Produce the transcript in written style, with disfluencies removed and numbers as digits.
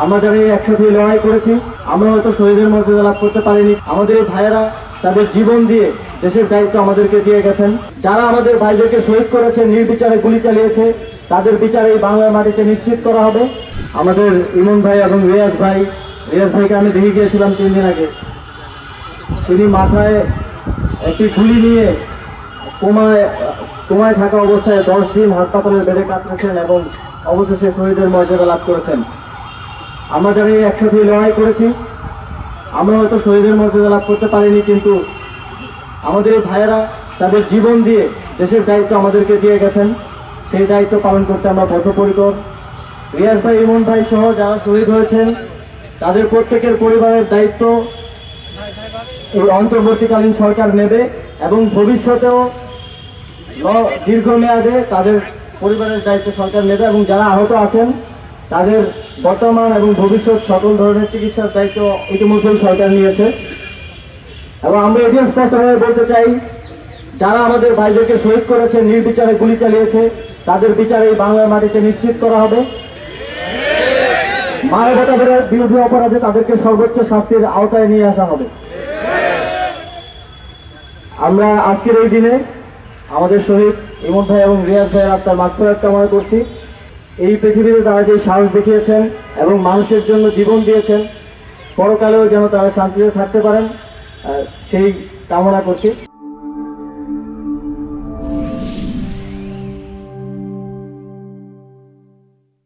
আমরা যারা একসাথে লড়াই করেছি, আমরা হয়তো শহীদের মর্যাদা লাভ করতে পারিনি। আমাদের ভাইয়েরা তাদের জীবন দিয়ে দেশের দায়িত্ব আমাদেরকে দিয়ে গেছেন। যারা আমাদের ভাইদেরকে শহীদ করেছে, নির্বিচারে গুলি চালিয়েছে, তাদের বিচার এই বাংলার মাটিতে নিশ্চিত করা হবে। আমাদের ইমন ভাই এবং রিয়াজ ভাইকে আমি দেখে গিয়েছিলাম 3 দিন আগে। তিনি মাথায় একটি গুলি নিয়ে কোমায় থাকা অবস্থায় 10 দিন হাসপাতালের বেডে কাটিয়েছেন এবং অবশেষে শহীদের মর্যাদা লাভ করেছেন। আমরা যারা একসাথে লড়াই করেছি, আমরা হয়তো শহীদের মর্যাদা লাভ করতে পারিনি, কিন্তু আমাদের ভাইয়েরা তাদের জীবন দিয়ে দেশের দায়িত্ব আমাদেরকে দিয়ে গেছেন। সেই দায়িত্ব পালন করতে আমরা বদ্ধপরিকর। রিয়াজ ভাই, ইমন ভাই সহ যারা শহীদ হয়েছেন, তাদের প্রত্যেকের পরিবারের দায়িত্ব এই অন্তর্বর্তীকালীন সরকার নেবে এবং ভবিষ্যতেও দীর্ঘমেয়াদে তাদের পরিবারের দায়িত্ব সরকার নেবে এবং যারা আহত আছেন তাদের বর্তমান এবং ভবিষ্যৎ সকল ধরনের চিকিৎসার দায়িত্ব ইতিমধ্যেই সরকার নিয়েছে। এবং আমরা এটিও স্পষ্টভাবে বলতে চাই, যারা আমাদের ভাইদেরকে শহীদ করেছে, নির্বিচারে গুলি চালিয়েছে, তাদের বিচার এই বাংলার মাটিতে নিশ্চিত করা হবে। মানবতার বিরোধী অপরাধে তাদেরকে সর্বোচ্চ শাস্তির আওতায় নিয়ে আসা হবে। আমরা আজকের এই দিনে আমাদের শহীদ ইমন ভাই এবং রিয়াজ ভাইয়ের আত্মার মাগফিরাত কামনা করছি। এই পৃথিবীতে তারা যে সাহস দেখিয়েছেন এবং মানুষের জন্য জীবন দিয়েছেন, পরকালেও যেন তারা শান্তিতে থাকতে পারেন, সেই কামনা করছি।